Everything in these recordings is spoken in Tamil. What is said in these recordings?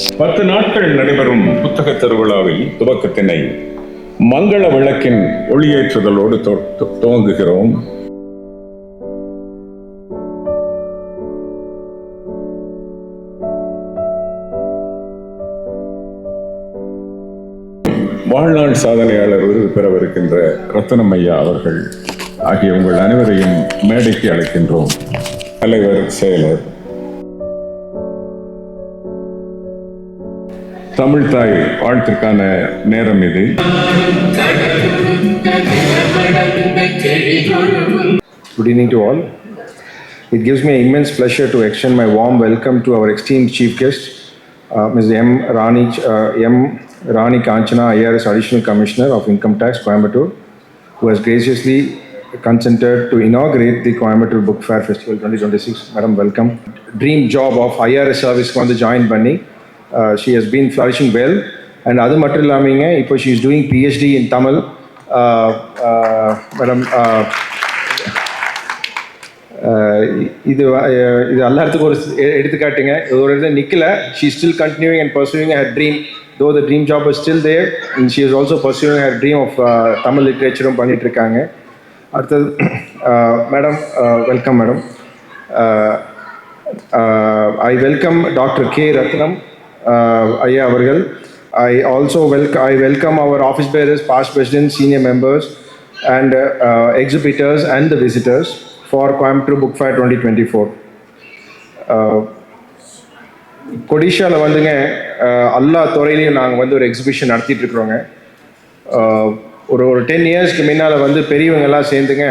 10 நாட்கள் நடைபெறும் புத்தக திருவிழாவில் துவக்கத்தினை மங்கள விளக்கின் ஒளியேற்றுதலோடு துவங்குகிறோம். வாழ்நாள் சாதனையாளர் விருது பெறவிருக்கின்ற ரத்னம்மையா அவர்கள் ஆகிய உங்கள் அனைவரையும் மேடைக்கு அழைக்கின்றோம். தலைவர், செயலர், தமிழ் தாய் வாழ்த்திற்கான நேரம் இது. Good evening to all. It gives me immense pleasure to extend my warm welcome to our esteemed chief guest, Ms. M. Rani Kanchana, IRS Additional Commissioner of Income Tax, Coimbatore, who has graciously consented to inaugurate the Coimbatore Book Fair Festival 2026. Madam, welcome. Dream job of IRS service வந்து join பண்ணி she has been flourishing well, and அது மட்டும் இல்லாமங்க இப்போ she is doing PhD in Tamil. Madam, இது எல்லாத்துக்கும் ஒரு எடுத்துக்காட்டுங்க. ஒரு இடத்துல நிற்கல, she is still continuing and pursuing her dream, though the dream job is still there, and she is also pursuing her dream of Tamil literature பண்ணிட்டு இருக்காங்க. அடுத்தது madam, welcome madam. I welcome Dr. K. Ratnam ஐயா அவர்கள். I welcome our office bearers, past presidents, senior members, and exhibitors and the visitors for Coimbatore Book Fair 2024. கொடிஷாவில் வந்துங்க எல்லா துறையிலையும் நாங்கள் வந்து ஒரு எக்ஸிபிஷன் நடத்திட்டு இருக்கிறோங்க. ஒரு 10 இயர்ஸ்க்கு முன்னால் வந்து பெரியவங்கெல்லாம் சேர்ந்துங்க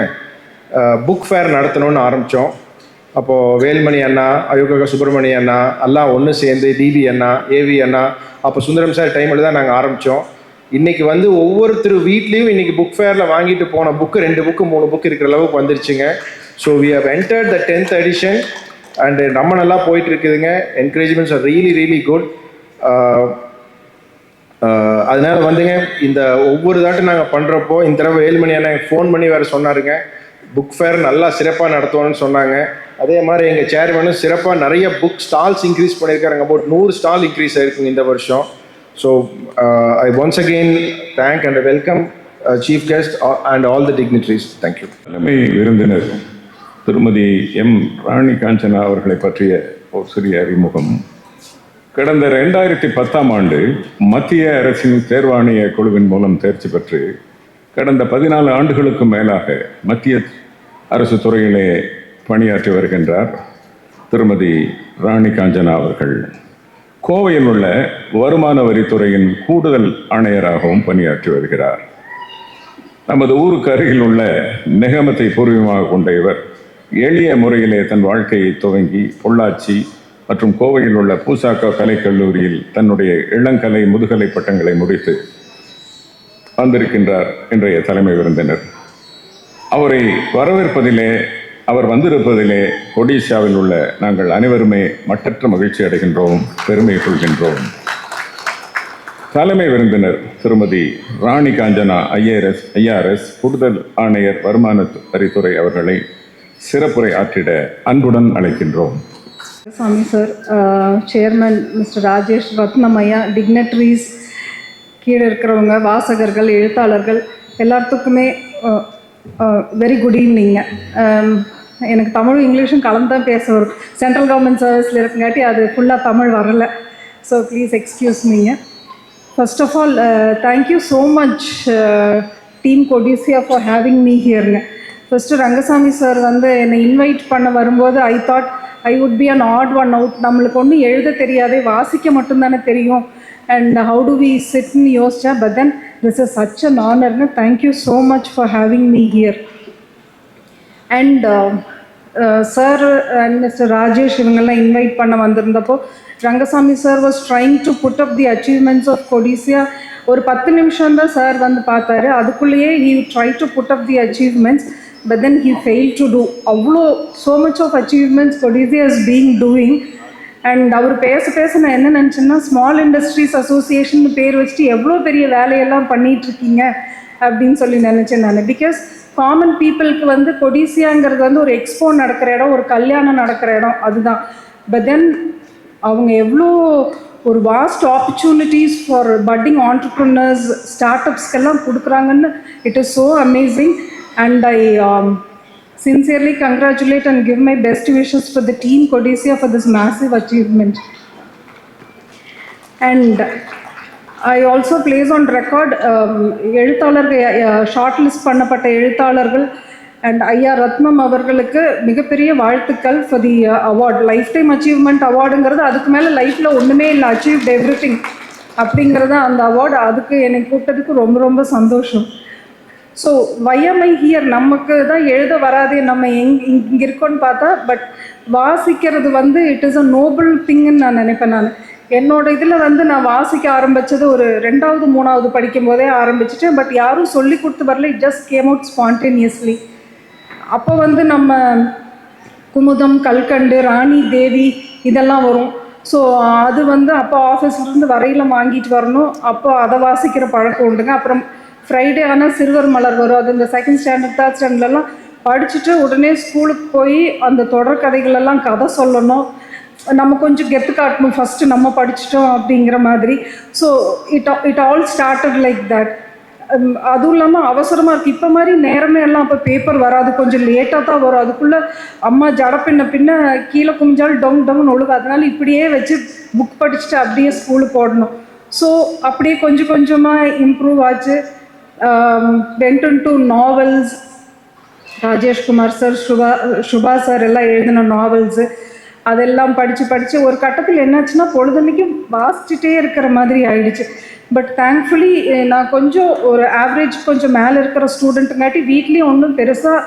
புக் ஃபேர் நடத்தணும்னு ஆரம்பித்தோம். அப்போது வேல்மணி அண்ணா, அயோகா சுப்பிரமணிய அண்ணா எல்லாம் ஒன்று சேர்ந்து, டிபி அண்ணா, ஏவி அண்ணா, அப்போ சுந்தரம் சார் டைமில் தான் நாங்கள் ஆரம்பித்தோம். இன்றைக்கி வந்து ஒவ்வொருத்தர் வீட்லேயும் இன்றைக்கி புக் ஃபேரில் வாங்கிட்டு போன புக்கு 2 புக்கு 3 புக்கு இருக்கிற அளவுக்கு வந்துருச்சுங்க. So we have entered the 10th edition and ரொம்ப நல்லா போயிட்டு இருக்குதுங்க. Encouragements are really good. அதனால வந்துங்க இந்த ஒவ்வொரு தாட்டும் நாங்கள் பண்ணுறப்போ இந்த தடவை வேல்மணி அண்ணா ஃபோன் பண்ணி வேறு சொன்னாருங்க, புக் ஃபேர் நல்லா சிறப்பாக நடத்துவோன்னு சொன்னாங்க. அதே மாதிரி எங்கள் சேர்மனும் சிறப்பாக நிறைய புக் ஸ்டால்ஸ் இன்க்ரீஸ் பண்ணியிருக்காங்க. அபவுட் 100 ஸ்டால் இன்க்ரீஸ் ஆயிருக்குங்க இந்த வருஷம். So I once again thank and welcome chief guest and all the dignitaries. Thank you. தலைமை விருந்தினர் திருமதி எம். ராணி காஞ்சனா அவர்களை பற்றிய ஒரு சிறிய அறிமுகம். கடந்த 2010ஆம் ஆண்டு மத்திய அரசின் தேர்வாணைய குழுவின் மூலம் தேர்ச்சி பெற்று கடந்த 14 ஆண்டுகளுக்கு மேலாக மத்திய அரசு துறையிலே பணியாற்றி வருகின்றார் திருமதி ராணி காஞ்சனா அவர்கள். கோவையில் உள்ள வருமான வரித்துறையின் கூடுதல் ஆணையராகவும் பணியாற்றி வருகிறார். நமது ஊருக்கு அருகில் உள்ள நெகமத்தை பூர்வீகமாக கொண்ட இவர் எளிய முறையிலே தன் வாழ்க்கையை துவங்கி பொள்ளாச்சி மற்றும் கோவையில் உள்ள பூசாக்கா கலைக்கல்லூரியில் தன்னுடைய இளங்கலை முதுகலை பட்டங்களை முடித்து வந்திருக்கின்றார் இன்றைய தலைமை விருந்தினர். அவரை வரவேற்பதிலே, அவர் வந்திருப்பதிலே ஒடிஷாவில் உள்ள நாங்கள் அனைவருமே மட்டற்ற மகிழ்ச்சி அடைகின்றோம், பெருமை கொள்கின்றோம். தலைமை விருந்தினர் திருமதி ராணி காஞ்சனா ஐஆர்எஸ் கூடுதல் ஆணையர் வருமான வரித்துறை அவர்களை சிறப்புரை ஆற்றிட அன்புடன் அழைக்கின்றோம். Sami sir, chairman Mister Rajesh, Rathnammaiya, dignitaries, கீழே இருக்கிறவங்க, வாசகர்கள், எழுத்தாளர்கள் எல்லாத்துக்குமே வெரி குட் ஈவினிங்க. எனக்கு தமிழும் இங்கிலீஷும் கலந்து தான் பேச வரும். சென்ட்ரல் கவர்மெண்ட் சர்வீஸில் இருக்குங்காட்டி அது ஃபுல்லாக தமிழ் வரலை. ஸோ ப்ளீஸ் எக்ஸ்கியூஸ் மீங்க. First of all thank you so much team Kodissia for having me ஹியருங்க. ஃபஸ்ட்டு ரங்கசாமி சார் வந்து என்னை இன்வைட் பண்ண வரும்போது I thought I would be an odd one out. நம்மளுக்கு ஒன்றும் எழுத தெரியாதே, வாசிக்க மட்டும்தானே தெரியும், and how do we sit in யோசிச்சா. but then this is such an honor. Thank you so much for having me here. and sir and Mr. Rajesh இவங்கெல்லாம் இன்வைட் பண்ண வந்திருந்தப்போ Rangasamy sir was trying to put up the achievements of Kodissia. ஒரு 10 நிமிஷம் தான் சார் வந்து பார்த்தாரு, அதுக்குள்ளேயே he tried to put up the achievements, but then he failed to do. அவ்வளோ so much of achievements Kodissia is being doing. And அவர் பேச நான் என்ன நினச்சேன்னா, ஸ்மால் இண்டஸ்ட்ரீஸ் அசோசியேஷன் பேர் வச்சுட்டு எவ்வளோ பெரிய வேலையெல்லாம் பண்ணிகிட்ருக்கீங்க அப்படின்னு சொல்லி நினச்சேன் நான். பிகாஸ் காமன் பீப்புளுக்கு வந்து கொடிசியாங்கிறது வந்து ஒரு எக்ஸ்போ நடக்கிற இடம், ஒரு கல்யாணம் நடக்கிற இடம், அதுதான். பட் தென் அவங்க எவ்வளோ ஒரு vast opportunities for budding entrepreneurs start அப்ஸ்க்கெல்லாம் கொடுக்குறாங்கன்னு it is so amazing. And I sincerely congratulate and give my best wishes for the team Codicea for this massive achievement. And I also place on record எழுத்தாளர்கள் ஷார்ட் லிஸ்ட் பண்ணப்பட்ட எழுத்தாளர்கள் அண்ட் ஐயா ரத்னம் அவர்களுக்கு மிகப்பெரிய வாழ்த்துக்கள் for the award. Lifetime achievement அவார்டுங்கிறது அதுக்கு மேலே லைஃப்பில் ஒன்றுமே இல்லை, அச்சீவ்ட் எவ்ரி திங் அப்படிங்கிறது அந்த அவார்டு. அதுக்கு என்னை கூப்பிட்டதுக்கு ரொம்ப ரொம்ப சந்தோஷம். ஸோ வையமை ஹியர், நமக்கு தான் எழுத வராதே, நம்ம இங்கே இருக்கோன்னு பார்த்தா, பட் வாசிக்கிறது வந்து இட் இஸ் அ நோபல் திங்குன்னு நான் நினைப்பேன். நான் என்னோட இதில் வந்து நான் வாசிக்க ஆரம்பித்தது ஒரு 2வது 3வது படிக்கும் போதே ஆரம்பிச்சிட்டேன். பட் யாரும் சொல்லி கொடுத்து வரல, it just came out spontaneously. அப்போ வந்து நம்ம குமுதம், கல்கண்டு, ராணி தேவி இதெல்லாம் வரும். ஸோ அது வந்து அப்போ ஆஃபீஸ்லேருந்து வரையில் வாங்கிட்டு வரணும். அப்போ அதை வாசிக்கிற பழக்கம் உண்டுங்க. அப்புறம் ஃப்ரைடே ஆனால் சிறுவர் மலர் வரும். அது இந்த 2nd ஸ்டாண்டர்ட் 3rd ஸ்டாண்டர்ட்லாம் படிச்சுட்டு உடனே ஸ்கூலுக்கு போய் அந்த தொடர் கதைகளெல்லாம் கதை சொல்லணும். நம்ம கொஞ்சம் கெத்து காட்டணும், ஃபஸ்ட்டு நம்ம படிச்சிட்டோம் அப்படிங்கிற மாதிரி. So it all started like that. அதுவும் இல்லாமல் அவசரமாக இருக்குது. இப்போ மாதிரி நேரமே எல்லாம் அப்போ பேப்பர் வராது, கொஞ்சம் லேட்டாக தான் வரும். அதுக்குள்ளே அம்மா ஜட பின்ன கீழே குமிஞ்சாலும் டவுன் ஒழுகு. அதனால இப்படியே வச்சு புக் படிச்சுட்டு அப்படியே ஸ்கூலுக்கு போடணும். ஸோ அப்படியே கொஞ்சம் கொஞ்சமாக இம்ப்ரூவ் ஆச்சு. went into novels, Rajeshkumar sir, Subha sir எல்லாம் எழுதின நாவல்ஸு அதெல்லாம் படித்து ஒரு கட்டத்தில் என்னாச்சுன்னா பொழுதுன்னைக்கும் வாசிச்சுட்டே இருக்கிற மாதிரி ஆயிடுச்சு. பட் தேங்க்ஃபுல்லி நான் கொஞ்சம் ஒரு ஆவரேஜ் கொஞ்சம் மேலே இருக்கிற ஸ்டூடெண்ட்டுங்காட்டி வீட்லேயும் ஒன்றும் பெருசாக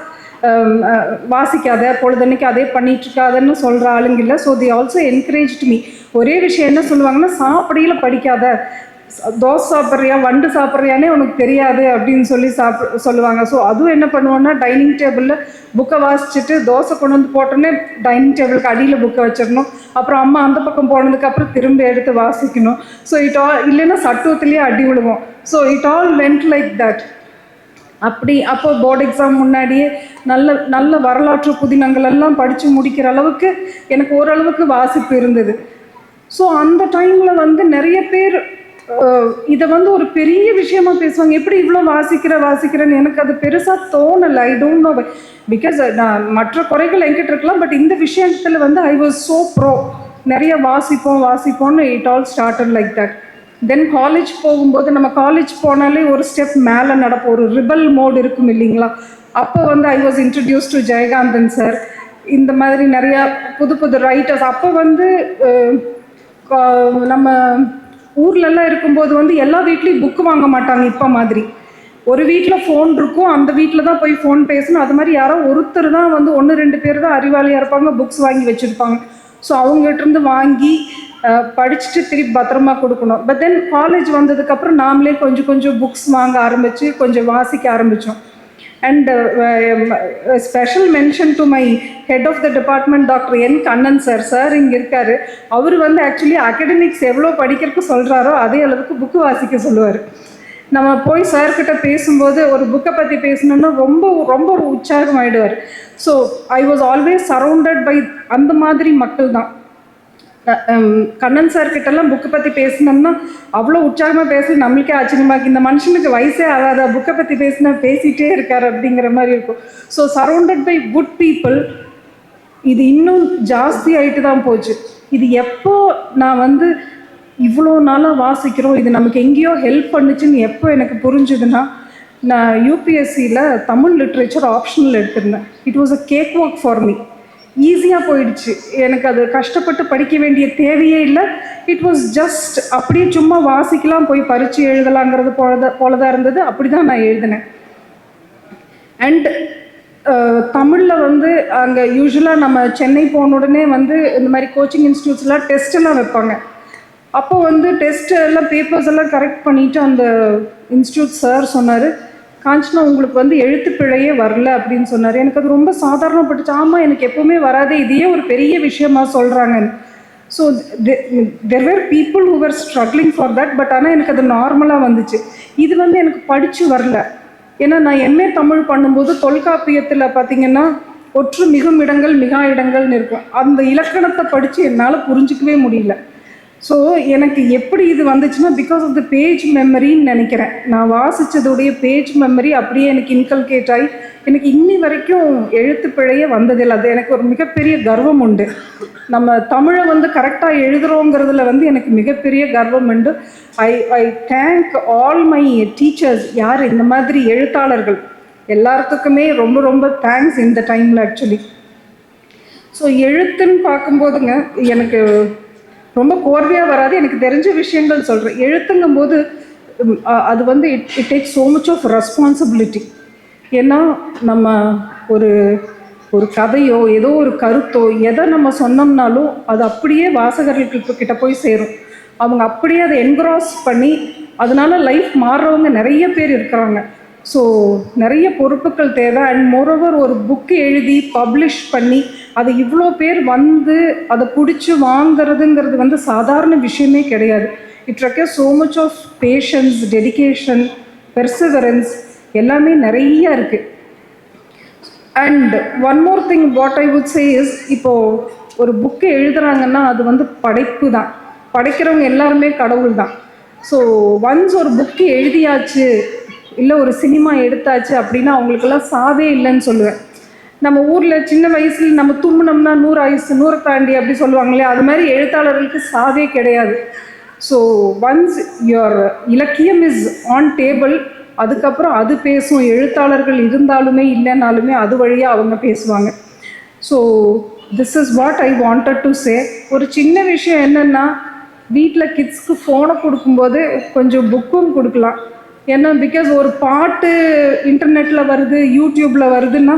வாசிக்காத, பொழுதுன்னைக்கு அதே பண்ணிகிட்ருக்காதன்னு சொல்கிற ஆளுங்க இல்லை. So the also encouraged me. ஒரே விஷயம் என்ன சொல்லுவாங்கன்னா, சாப்பிடையில் படிக்காத, தோசை சாப்பிட்றியா வண்டு சாப்பிட்றியானே உனக்கு தெரியாது அப்படின்னு சொல்லி சொல்லுவாங்க. ஸோ அதுவும் என்ன பண்ணுவோன்னா, டைனிங் டேபிளில் புக்கை வாசிச்சுட்டு தோசை கொண்டு வந்து போட்டோன்னே டைனிங் டேபிளுக்கு அடியில் புக்கை வச்சிடணும். அப்புறம் அம்மா அந்த பக்கம் போனதுக்கப்புறம் திரும்ப எடுத்து வாசிக்கணும். ஸோ இட் ஆல் இல்லைன்னா சட்டுவத்துலேயே அடி விழுவோம். So it all went like that. அப்போ போர்டு எக்ஸாம் முன்னாடியே நல்ல வரலாற்று புதினங்கள் எல்லாம் படித்து முடிக்கிற அளவுக்கு எனக்கு ஓரளவுக்கு வாசிப்பு இருந்தது. ஸோ அந்த டைமில் வந்து நிறைய பேர் இதை வந்து ஒரு பெரிய விஷயமா பேசுவாங்க, எப்படி இவ்வளோ வாசிக்கிறேன்னு. எனக்கு அது பெருசாக தோணலை. ஐ டோன்ட் நோ, பிகாஸ் நான் மற்ற குறைகள் என்கிட்ட இருக்கலாம், பட் இந்த விஷயத்தில் வந்து ஐ வாஸ் ஸோ ப்ரோ. நிறைய வாசிப்போம்னு it all started like that. Then college போகும்போது, நம்ம காலேஜ் போனாலே ஒரு ஸ்டெப் மேலே நடப்போம், ஒரு ரிபல் மோட் இருக்கும் இல்லைங்களா. அப்போ வந்து I was introduce to Jayakanthan sir, இந்த மாதிரி நிறையா புது ரைட்டர்ஸ். அப்போ வந்து நம்ம ஊர்லெல்லாம் இருக்கும்போது வந்து எல்லா வீட்லேயும் புக்கு வாங்க மாட்டாங்க. இப்போ மாதிரி ஒரு வீட்டில் ஃபோன் இருக்கும், அந்த வீட்டில் தான் போய் ஃபோன் பேசணும். அது மாதிரி யாரோ ஒருத்தர் தான் வந்து 1-2 பேர் தான் அறிவாளியாக இருப்பாங்க, புக்ஸ் வாங்கி வச்சுருப்பாங்க. ஸோ அவங்ககிட்டருந்து வாங்கி படிச்சுட்டு திருப்பி பத்திரமா கொடுக்கணும். பட் தென் காலேஜ் வந்ததுக்கப்புறம் நாமளே கொஞ்சம் புக்ஸ் வாங்க ஆரம்பித்து கொஞ்சம் வாசிக்க ஆரம்பித்தோம். And special mention to my head of the department doctor N Kannan sir இங்கே இருக்கார். அவர் வந்து ஆக்சுவலி அகடமிக்ஸ் எவ்வளோ படிக்கிறதுக்கு சொல்கிறாரோ அதே அளவுக்கு புக்கு வாசிக்க சொல்லுவார். நம்ம போய் சார்கிட்ட பேசும்போது ஒரு புக்கை பற்றி பேசணுன்னா ரொம்ப உற்சாகம் ஆகிடுவார். So I was always surrounded by அந்த மாதிரி மக்கள் தான். கண்ணன் சார்கிட்டலாம் புக்கை பற்றி பேசினோம்னா அவ்வளோ உற்சாகமாக பேசி நம்மளுக்கே ஆச்சரியமாக, இந்த மனுஷனுக்கு வயசே ஆகாத புக்கை பற்றி பேசிகிட்டே இருக்கார் அப்படிங்கிற மாதிரி இருக்கும். So surrounded by good people. இது இன்னும் ஜாஸ்தி ஆகிட்டு தான் போச்சு. இது எப்போ நான் வந்து இவ்வளோ நாளாக வாசிக்கிறோம், இது நமக்கு எங்கேயோ ஹெல்ப் பண்ணுச்சுன்னு எப்போ எனக்கு புரிஞ்சுதுன்னா, நான் யூபிஎஸ்சியில் தமிழ் லிட்ரேச்சர் ஆப்ஷனல் எடுத்திருந்தேன். It was a cake walk for me. ஈஸியாக போயிடுச்சு. எனக்கு அது கஷ்டப்பட்டு படிக்க வேண்டிய தேவையே இல்லை. இட் வாஸ் ஜஸ்ட் அப்படியே சும்மா வாசிக்கலாம், போய் பரீட்சை எழுதலாங்கிறது போலதான் இருந்தது. அப்படி தான் நான் எழுதினேன். அண்ட் தமிழில் வந்து அங்கே யூஸ்வலாக நம்ம சென்னை போன உடனே வந்து இந்த மாதிரி கோச்சிங் இன்ஸ்டியூட்ஸ்லாம் டெஸ்ட்டெல்லாம் வைப்பாங்க. அப்போ வந்து டெஸ்ட் எல்லாம் பேப்பர்ஸ் எல்லாம் கரெக்ட் பண்ணிவிட்டு அந்த இன்ஸ்டியூட் சார் சொன்னார், காஞ்சனா உங்களுக்கு வந்து எழுத்து பிழையே வரல அப்படின்னு சொன்னார். எனக்கு அது ரொம்ப சாதாரணப்பட்டுச்சு. ஆமாம், எனக்கு எப்போவுமே வராது, இதையே ஒரு பெரிய விஷயமா சொல்கிறாங்கன்னு. So there were people who were struggling for that. But ஆனால் எனக்கு அது நார்மலாக வந்துச்சு. இது வந்து எனக்கு படித்து வரல. ஏன்னா நான் எம்ஏ தமிழ் பண்ணும்போது தொல்காப்பியத்தில் பார்த்திங்கன்னா ஒற்று மிகும் இடங்கள் மிகா இடங்கள்னு இருக்கும். அந்த இலக்கணத்தை படித்து என்னால் புரிஞ்சிக்கவே முடியல. ஸோ எனக்கு எப்படி இது வந்துச்சுன்னா பிகாஸ் ஆஃப் த பேஜ் மெமரின்னு நினைக்கிறேன். நான் வாசித்ததுடைய பேஜ் மெமரி அப்படியே எனக்கு இன்கல்கேட் ஆகி எனக்கு இன்னி வரைக்கும் எழுத்து பிழையே வந்ததில்லை. அது எனக்கு ஒரு மிகப்பெரிய கர்வம் உண்டு. நம்ம தமிழை வந்து கரெக்டாக எழுதுகிறோங்கிறதுல வந்து எனக்கு மிகப்பெரிய கர்வம் உண்டு. I thank all my teachers. யார் இந்த மாதிரி எழுத்தாளர்கள் எல்லாத்துக்குமே ரொம்ப ரொம்ப தேங்க்ஸ் இந்த டைமில் ஆக்சுவலி. ஸோ எழுத்துன்னு பார்க்கும்போதுங்க எனக்கு ரொம்ப கோர்வையாக வராது. எனக்கு தெரிஞ்ச விஷயங்கள் சொல்கிறேன். எழுத்துங்கும் போது அது வந்து it takes so much of responsibility. ஏன்னா நம்ம ஒரு ஒரு கதையோ ஏதோ ஒரு கருத்தோ எதை நம்ம சொன்னோம்னாலும் அது அப்படியே வாசகர்களுக்கு கிட்ட போய் சேரும். அவங்க அப்படியே அதை என்க்ராஸ் பண்ணி அதனால லைஃப் மாறுறவங்க நிறைய பேர் இருக்கிறாங்க. ஸோ நிறைய பொறுப்புகள் தேவை. அண்ட் மோரோவர் ஒரு புக்கு எழுதி பப்ளிஷ் பண்ணி அதை இவ்வளோ பேர் வந்து அதை பிடிச்சி வாங்கிறதுங்கிறது வந்து சாதாரண விஷயமே கிடையாது. It requires so much of patience, dedication, perseverance எல்லாமே நிறைய இருக்குது. And one more thing what I would say is, இப்போது ஒரு புக்கு எழுதுகிறாங்கன்னா அது வந்து படைப்பு தான். படைக்கிறவங்க எல்லாருமே கடவுள் தான். ஸோ ஒன்ஸ் ஒரு புக்கு எழுதியாச்சு இல்லை ஒரு சினிமா எடுத்தாச்சு அப்படின்னா அவங்களுக்கெல்லாம் சாவே இல்லைன்னு சொல்லுவேன். நம்ம ஊரில் சின்ன வயசில் நம்ம தும்முனோம்னா 100 ஆயுசு 100 தாண்டி அப்படி சொல்லுவாங்களே, அது மாதிரி எழுத்தாளர்களுக்கு சாவே கிடையாது. ஸோ ஒன்ஸ் யுவர் இலக்கியம் இஸ் ஆன் டேபிள், அதுக்கப்புறம் அது பேசும். எழுத்தாளர்கள் இருந்தாலுமே இல்லைனாலுமே அது வழியாக அவங்க பேசுவாங்க. So this is what I wanted to say. ஒரு சின்ன விஷயம் என்னென்னா, வீட்டில் கிட்ஸ்க்கு ஃபோனை கொடுக்கும்போது கொஞ்சம் புக்கும் கொடுக்கலாம். ஏன்னா பிகாஸ் ஒரு பாட்டு இன்டர்நெட்டில் வருது, யூடியூப்பில் வருதுன்னா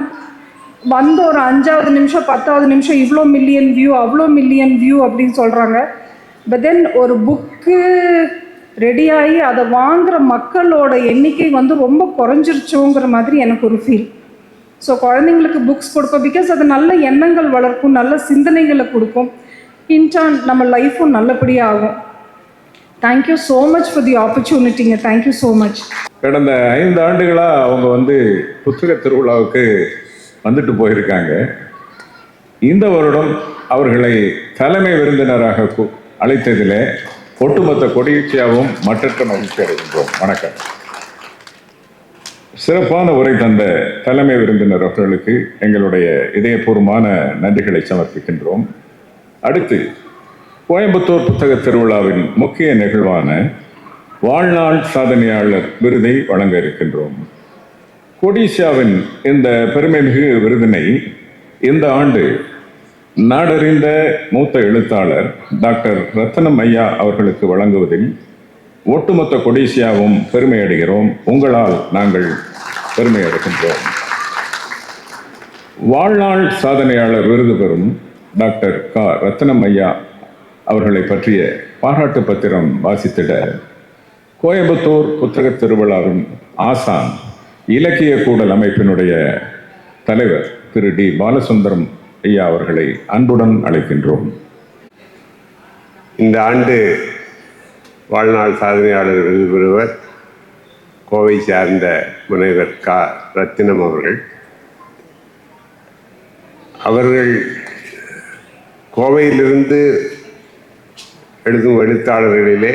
வந்து ஒரு 5வது நிமிஷம் 10வது நிமிஷம் இவ்வளோ மில்லியன் வியூ அவ்வளோ மில்லியன் வியூ அப்படின்னு சொல்கிறாங்க. பட் தென் ஒரு புக்கு ரெடியாகி அதை வாங்குகிற மக்களோட எண்ணிக்கை வந்து ரொம்ப குறைஞ்சிருச்சோங்கிற மாதிரி எனக்கு ஒரு ஃபீல். ஸோ குழந்தைங்களுக்கு புக்ஸ் கொடுப்போம் பிகாஸ் அது நல்ல எண்ணங்கள் வளர்க்கும், நல்ல சிந்தனைகளை கொடுக்கும். இன்டர்ன் நம்ம லைஃப்பும் நல்லபடியாக ஆகும். Thank you so much for the ஆப்பர்ச்சுனிட்டிங்க. Thank you so much. கடந்த 5 ஆண்டுகளாக அவங்க வந்து புத்தக திருவிழாவுக்கு வந்துட்டு போயிருக்காங்க. இந்த வருடம் அவர்களை தலைமை விருந்தினராக அழைத்ததிலே ஒட்டுமொத்த கொடியேற்றியாவும் மற்றற்ற மகிழ்ச்சி அடைகின்றோம். வணக்கம். சிறப்பான உரை தந்த தலைமை விருந்தினர் அவர்களுக்கு எங்களுடைய இதயபூர்வமான நன்றிகளை சமர்ப்பிக்கின்றோம். அடுத்து கோயம்புத்தூர் புத்தக திருவிழாவின் முக்கிய நிகழ்வான வாழ்நாள் சாதனையாளர் விருதை வழங்க இருக்கின்றோம். கொடிஷியாவின் இந்த பெருமைமிகு விருதினை இந்த ஆண்டு நாடறிந்த மூத்த எழுத்தாளர் டாக்டர் ரத்னம் ஐயா அவர்களுக்கு வழங்குவதில் ஒட்டுமொத்த கொடிஷியாவும் பெருமை அடைகிறோம். உங்களால் நாங்கள் பெருமை அடைகின்றோம். வாழ்நாள் சாதனையாளர் விருது பெறும் டாக்டர் ரத்னம் ஐயா அவர்களை பற்றிய பாராட்டு பத்திரம் வாசித்திட கோயம்புத்தூர் புத்தக திருவிழாவின் ஆசான் இலக்கிய கூடல் அமைப்பினுடைய தலைவர் திரு டி பாலசுந்தரம் ஐயா அவர்களை அன்புடன் அழைக்கின்றோம். இந்த ஆண்டு வாழ்நாள் சாதனையாளர் விருது பெறுவர் கோவை சார்ந்த முனைவர் ரத்தினம் அவர்கள். அவர்கள் கோவையிலிருந்து எழுதும் எழுத்தாளர்களிலே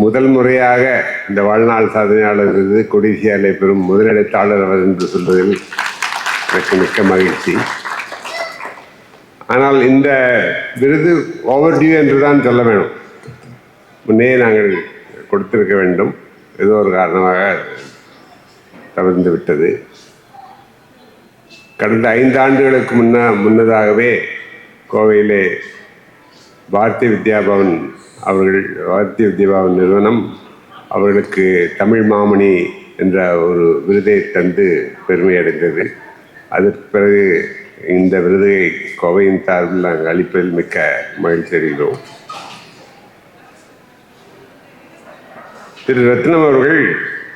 முதல் முறையாக இந்த வாழ்நாள் சாதனையாளர் விருது கொடிசியாலை பெறும் முதல் எழுத்தாளர் அவர் என்று சொல்வதில் எனக்கு மிக்க மகிழ்ச்சி. ஆனால் இந்த விருது ஓவர்டியூ என்று தான் சொல்ல வேணும். முன்னே நாங்கள் கொடுத்திருக்க வேண்டும், ஏதோ ஒரு காரணமாக தவிர்ந்து விட்டது. கடந்த 5 ஆண்டுகளுக்கு முன்னதாகவே கோவையிலே பாரதிய வித்யாபவன் நிறுவனம் அவர்களுக்கு தமிழ் மாமணி என்ற ஒரு விருதை தந்து பெருமை அடைந்தது. அதற்கு பிறகு இந்த விருதை கோவையின் சார்பில் நாங்கள் அளிப்பதில் மிக்க மகிழ்ச்சி அடைகிறோம். திரு ரத்னம் அவர்கள்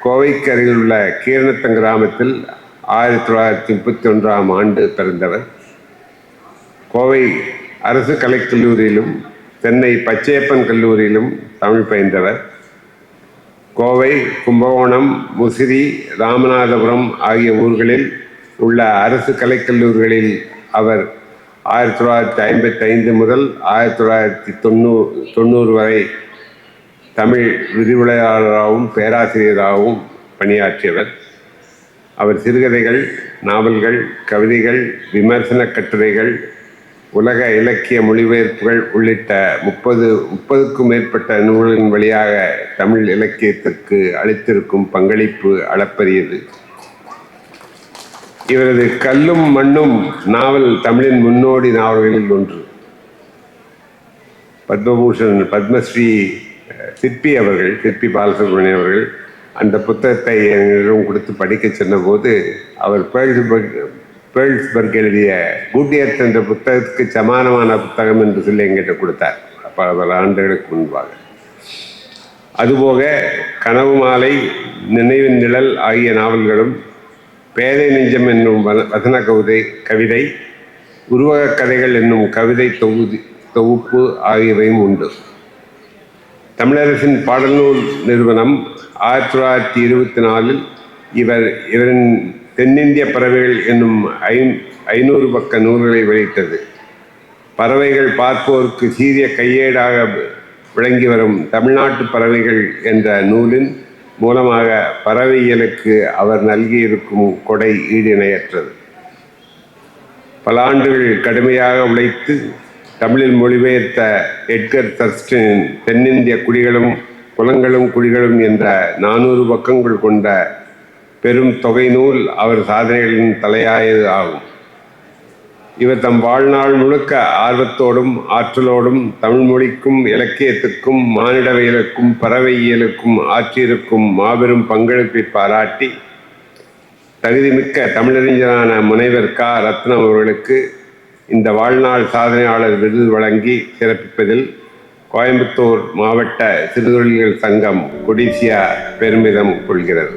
கோவைக்கு அருகில் உள்ள கீரணத்தம் கிராமத்தில் 1931ஆம் ஆண்டு பிறந்தவர். கோவை அரசு கலைக்கல்லூரியிலும் சென்னை பச்சையப்பன் கல்லூரியிலும் தமிழ் பயின்றவர். கோவை, கும்பகோணம், முசிறி, ராமநாதபுரம் ஆகிய ஊர்களில் உள்ள அரசு கலைக்கல்லூரிகளில் அவர் 1955 முதல் 1990 வரை தமிழ் விரிவுரையாளராகவும் பேராசிரியராகவும் பணியாற்றியவர். அவர் சிறுகதைகள், நாவல்கள், கவிதைகள், விமர்சன கட்டுரைகள், உலக இலக்கிய மொழிபெயர்ப்புகள் உள்ளிட்ட 30க்கும் மேற்பட்ட நூல்களின் வழியாக தமிழ் இலக்கியத்திற்கு அளித்திருக்கும் பங்களிப்பு அளப்பரியது. இவரது கல்லும் மண்ணும் நாவல் தமிழின் முன்னோடி நாவல்களில் ஒன்று. பத்மபூஷன் பத்மஸ்ரீ சிற்பி பாலசுப்ரமணியம் அவர்கள் அந்த புத்தகத்தை என்னிடம் கொடுத்து படிக்க சொன்னபோது அவர் பேர்ல்ஸ்பர்க் எழுதிய குட் எர்த் என்ற புத்தகத்துக்கு சமானமான புத்தகம் என்று சொல்லி எங்கிட்ட கொடுத்தார் பல ஆண்டுகளுக்கு முன்பாக. அதுபோக கனவு மாலை, நினைவின் நிழல் ஆகிய நாவல்களும், பேதை நெஞ்சம் என்னும் வசன கவிதை, உருவக கதைகள் என்னும் கவிதை தொகுப்பு ஆகியவையும் உண்டு. தமிழரசின் பாடல்நூல் நிறுவனம் 1924 இவரின் தென்னிந்திய பறவைகள் என்னும் 500 பக்க நூல்களை வெளியிட்டது. பறவைகள் பார்ப்போருக்கு சீரிய கையேடாக விளங்கி வரும் தமிழ்நாட்டு பறவைகள் என்ற நூலின் மூலமாக பறவையியலுக்கு அவர் நல்கியிருக்கும் கொடை ஈடிணையற்றது. பல ஆண்டுகள் கடுமையாக உழைத்து தமிழில் மொழிபெயர்த்த எட்கர் தர்ஸ்டனின் தென்னிந்திய குடிகளும் குலங்களும் குடிகளும் என்ற 400 பக்கங்கள் கொண்ட பெரும் தொகை நூல் அவர் சாதனைகளின் தலையாயது ஆகும். இவர் தம் வாழ்நாள் முழுக்க ஆர்வத்தோடும் ஆற்றலோடும் தமிழ் மொழிக்கும் இலக்கியத்துக்கும் மானிடவியலுக்கும் பறவையியலுக்கும் ஆற்றியிருக்கும் மாபெரும் பங்களிப்பை பாராட்டி தகுதிமிக்க தமிழறிஞரான முனைவர் க. ரத்னம் அவர்களுக்கு இந்த வாழ்நாள் சாதனையாளர் விருது வழங்கி சிறப்பிப்பதில் கோயம்புத்தூர் மாவட்ட சிறுதொழில்கள் சங்கம் கொடிசியா பெருமிதம் கொள்கிறது.